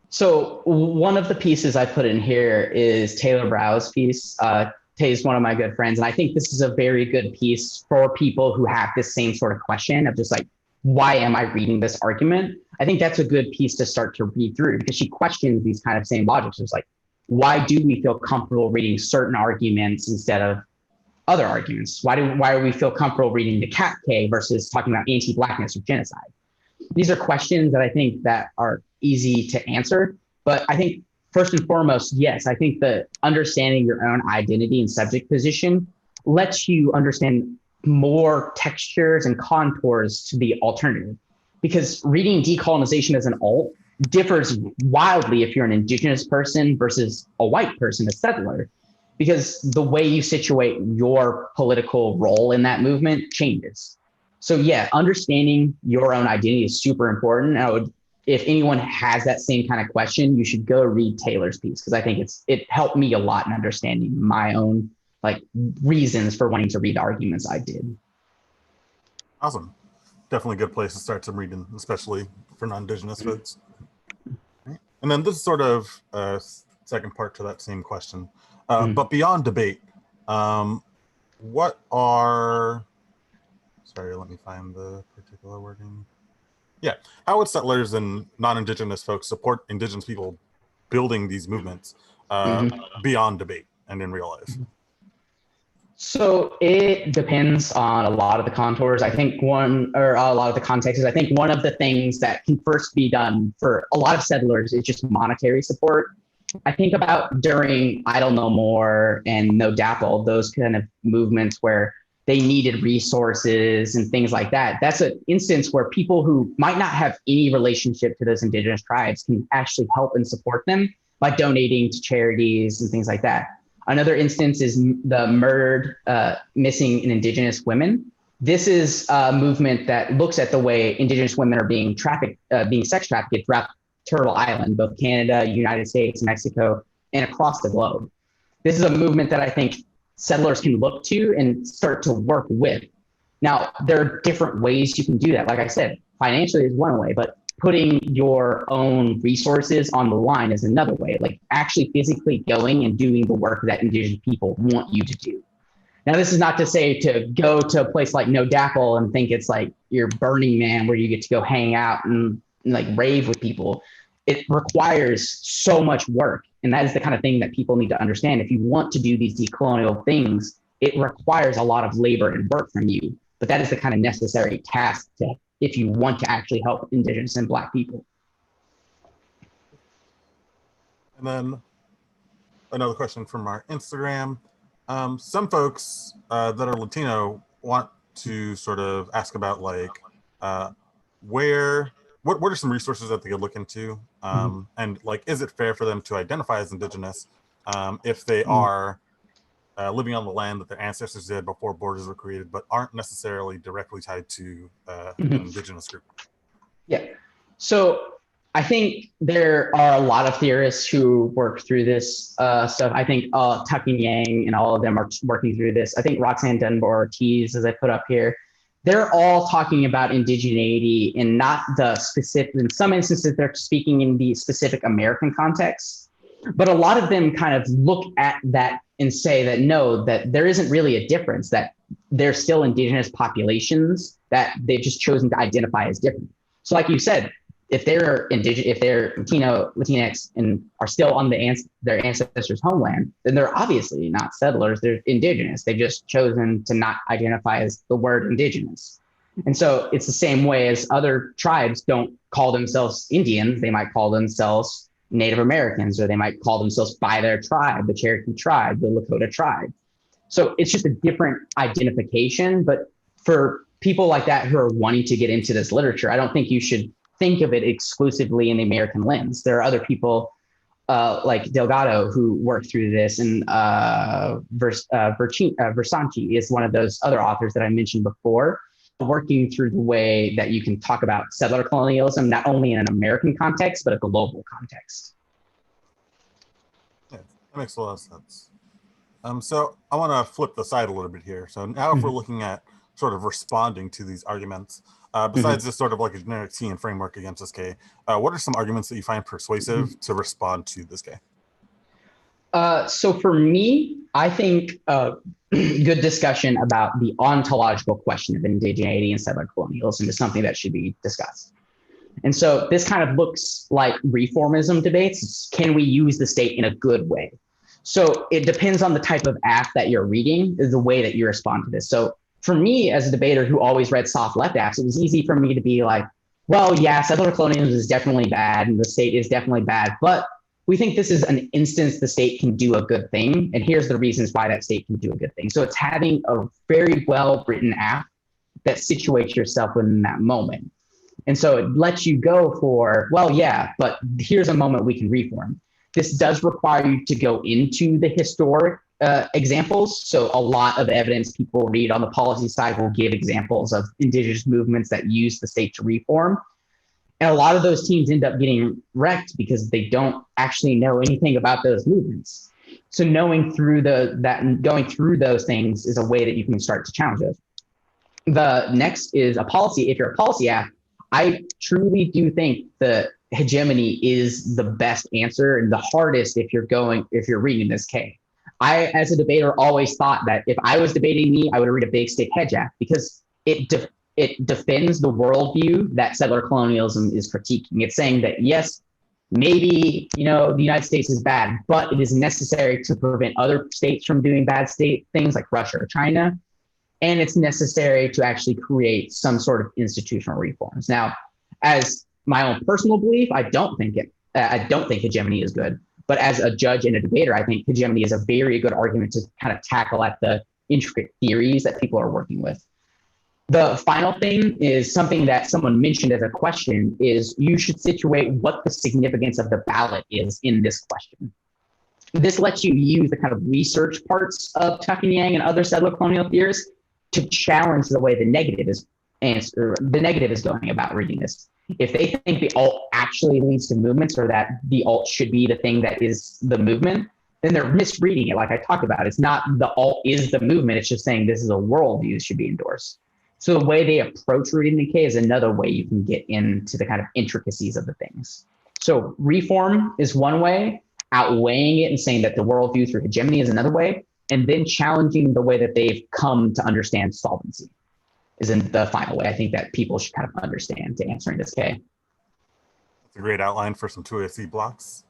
So one of the pieces I put in here is Taylor Brow's piece. Tay's one of my good friends, and I think this is a very good piece for people who have this same sort of question of just like, why am I reading this argument? I think that's a good piece to start to read through because she questions these kind of same logics. It's like, why do we feel comfortable reading certain arguments instead of other arguments? Why do we feel comfortable reading the Cat K versus talking about anti-Blackness or genocide? These are questions that I think that are easy to answer, but I think first and foremost, yes, I think that understanding your own identity and subject position lets you understand more textures and contours to the alternative. Because reading decolonization as an alt differs wildly if you're an Indigenous person versus a white person, a settler, because the way you situate your political role in that movement changes. So yeah, understanding your own identity is super important. And if anyone has that same kind of question, you should go read Taylor's piece because I think it helped me a lot in understanding my own like reasons for wanting to read the arguments I did. Awesome. Definitely a good place to start some reading, especially for non-Indigenous folks. Right. And then this is sort of a second part to that same question. But beyond debate, what are, sorry, let me find the particular wording. Yeah, how would settlers and non-Indigenous folks support Indigenous people building these movements beyond debate and in real life? So it depends on a lot of the contours. I think a lot of the contexts. I think one of the things that can first be done for a lot of settlers is just monetary support. I think about during Idle No More and No Dapple, those kind of movements where they needed resources and things like that. That's an instance where people who might not have any relationship to those indigenous tribes can actually help and support them by donating to charities and things like that. Another instance is the murdered, missing and indigenous women. This is a movement that looks at the way indigenous women are being trafficked, being sex trafficked throughout Turtle Island, both Canada, United States, Mexico, and across the globe. This is a movement that I think settlers can look to and start to work with. Now, there are different ways you can do that. Like I said, financially is one way, but putting your own resources on the line is another way, like actually physically going and doing the work that indigenous people want you to do. Now, this is not to say to go to a place like No Dapple and think it's like your Burning Man where you get to go hang out and like rave with people. It requires so much work. And that is the kind of thing that people need to understand. If you want to do these decolonial things, it requires a lot of labor and work from you. But that is the kind of necessary task to, if you want to actually help indigenous and Black people. And then another question from our Instagram. Some folks that are Latino want to sort of ask about like what are some resources that they could look into, and like, is it fair for them to identify as indigenous if they are living on the land that their ancestors did before borders were created, but aren't necessarily directly tied to an indigenous group? Yeah. So I think there are a lot of theorists who work through this stuff. I think Tuck and Yang and all of them are working through this. I think Roxanne Dunbar Ortiz, as I put up here, they're all talking about indigeneity and not the specific, in some instances, they're speaking in the specific American context. But a lot of them kind of look at that and say that no, that there isn't really a difference, that they're still indigenous populations that they've just chosen to identify as different. So like you said, if they're indigenous, if they're Latino, Latinx, and are still on their ancestors' homeland, then they're obviously not settlers. They're indigenous. They've just chosen to not identify as the word indigenous. And so it's the same way as other tribes don't call themselves Indians. They might call themselves Native Americans, or they might call themselves by their tribe, the Cherokee tribe, the Lakota tribe. So it's just a different identification. But for people like that who are wanting to get into this literature, I don't think you should think of it exclusively in the American lens. There are other people like Delgado who work through this, and Versanti is one of those other authors that I mentioned before, working through the way that you can talk about settler colonialism, not only in an American context, but a global context. Yeah, that makes a lot of sense. So I want to flip the side a little bit here. So now if we're looking at sort of responding to these arguments, besides this sort of like a generic T and framework against this K, what are some arguments that you find persuasive to respond to this K? So for me, I think good discussion about the ontological question of indigeneity and settler colonialism is something that should be discussed. And so this kind of looks like reformism debates. Can we use the state in a good way? So it depends on the type of app that you're reading, is the way that you respond to this. So for me, as a debater who always read soft left apps, it was easy for me to be like, well, yeah, settler colonialism is definitely bad and the state is definitely bad, but we think this is an instance the state can do a good thing. And here's the reasons why that state can do a good thing. So it's having a very well written app that situates yourself in that moment. And so it lets you go for, well, yeah, but here's a moment we can reform. This does require you to go into the historic examples. So a lot of evidence people read on the policy side will give examples of indigenous movements that use the state to reform. And a lot of those teams end up getting wrecked because they don't actually know anything about those movements. So knowing through going through those things is a way that you can start to challenge those. The next is a policy. If you're a policy app, I truly do think the hegemony is the best answer and the hardest if you're reading this K. I, as a debater, always thought that if I was debating me, I would read a big stick hedge app because it defends the worldview that settler colonialism is critiquing. It's saying that, yes, maybe, the United States is bad, but it is necessary to prevent other states from doing bad state things like Russia or China. And it's necessary to actually create some sort of institutional reforms. Now, as my own personal belief, I don't think hegemony is good. But as a judge and a debater, I think hegemony is a very good argument to kind of tackle at the intricate theories that people are working with. The final thing is something that someone mentioned as a question is you should situate what the significance of the ballot is in this question. This lets you use the kind of research parts of Tuck and Yang and other settler colonial theorists to challenge the way the negative is going about reading this. If they think the alt actually leads to movements or that the alt should be the thing that is the movement, then they're misreading it like I talked about. It's not the alt is the movement. It's just saying this is a worldview that should be endorsed. So the way they approach reading the decay is another way you can get into the kind of intricacies of the things. So reform is one way, outweighing it and saying that the worldview through hegemony is another way, and then challenging the way that they've come to understand solvency is in the final way I think that people should kind of understand to answering this K. That's a great outline for some 2AC blocks.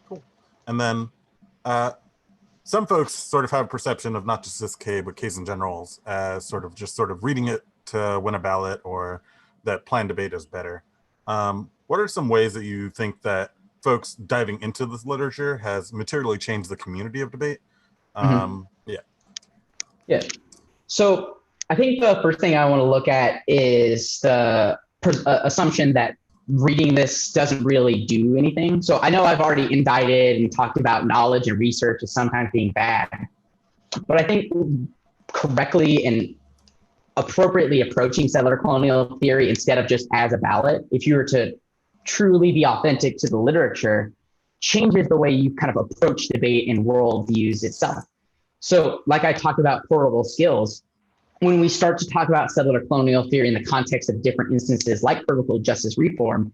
Cool. And then some folks sort of have a perception of not just this K, but Ks in generals as sort of reading it to win a ballot or that planned debate is better. What are some ways that you think that folks diving into this literature has materially changed the community of debate? Yeah. So I think the first thing I want to look at is the assumption that reading this doesn't really do anything. So I know I've already indicted and talked about knowledge and research as sometimes being bad, but I think correctly and appropriately approaching settler colonial theory instead of just as a ballot, if you were to truly be authentic to the literature, changes the way you kind of approach debate and worldviews itself. So like I talked about portable skills, when we start to talk about settler colonial theory in the context of different instances like political justice reform,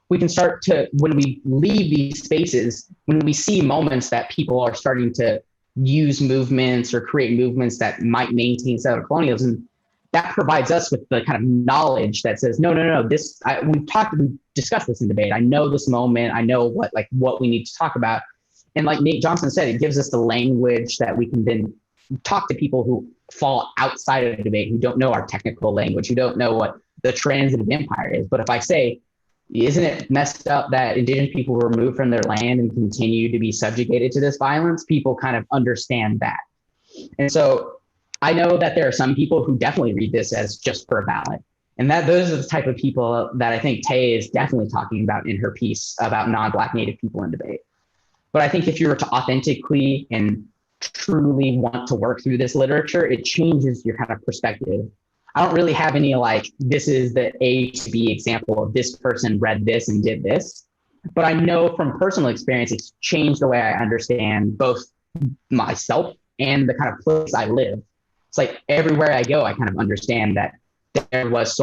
we can start to, when we leave these spaces, when we see moments that people are starting to use movements or create movements that might maintain settler colonialism, that provides us with the kind of knowledge that says, no, we've discussed this in debate. I know this moment. I know what we need to talk about. And like Nate Johnson said, it gives us the language that we can then talk to people who fall outside of the debate, who don't know our technical language, who don't know what the transitive empire is. But if I say, isn't it messed up that indigenous people were removed from their land and continue to be subjugated to this violence? People kind of understand that. And so I know that there are some people who definitely read this as just for a ballot. And that those are the type of people that I think Tay is definitely talking about in her piece about non-Black Native people in debate. But I think if you were to authentically and truly want to work through this literature, it changes your kind of perspective. I don't really have any this is the A to B example of this person read this and did this. But I know from personal experience, it's changed the way I understand both myself and the kind of place I live. It's like everywhere I go, I kind of understand that there was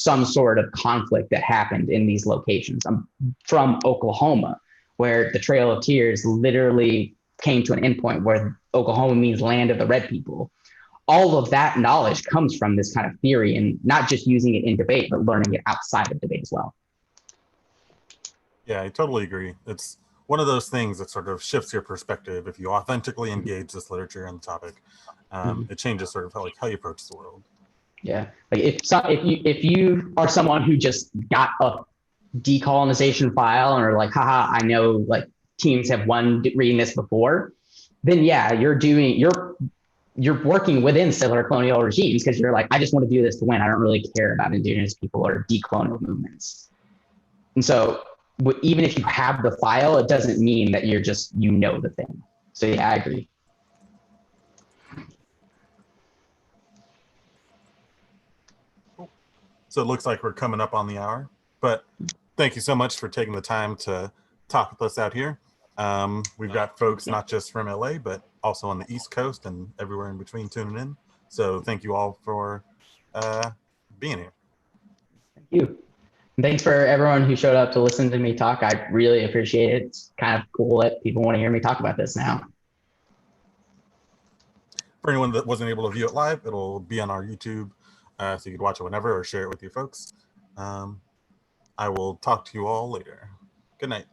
some sort of conflict that happened in these locations. I'm from Oklahoma, where the Trail of Tears literally came to an endpoint where Oklahoma means land of the red people. All of that knowledge comes from this kind of theory and not just using it in debate, but learning it outside of debate as well. Yeah, I totally agree. It's one of those things that sort of shifts your perspective. If you authentically engage this literature and the topic, it changes sort of how you approach the world. Yeah, like if you are someone who just got a decolonization file and are like, haha, I know teams have won reading this before, then yeah, you're working within settler colonial regimes because you're like, I just want to do this to win. I don't really care about indigenous people or decolonial movements. And so even if you have the file, it doesn't mean that you're just, the thing. So yeah, I agree. So it looks like we're coming up on the hour, but thank you so much for taking the time to talk with us out here. We've got folks not just from LA, but also on the East Coast and everywhere in between tuning in. So thank you all for being here. Thank you. And thanks for everyone who showed up to listen to me talk. I really appreciate it. It's kind of cool that people want to hear me talk about this now. For anyone that wasn't able to view it live, it'll be on our YouTube, so you can watch it whenever or share it with your folks. I will talk to you all later. Good night.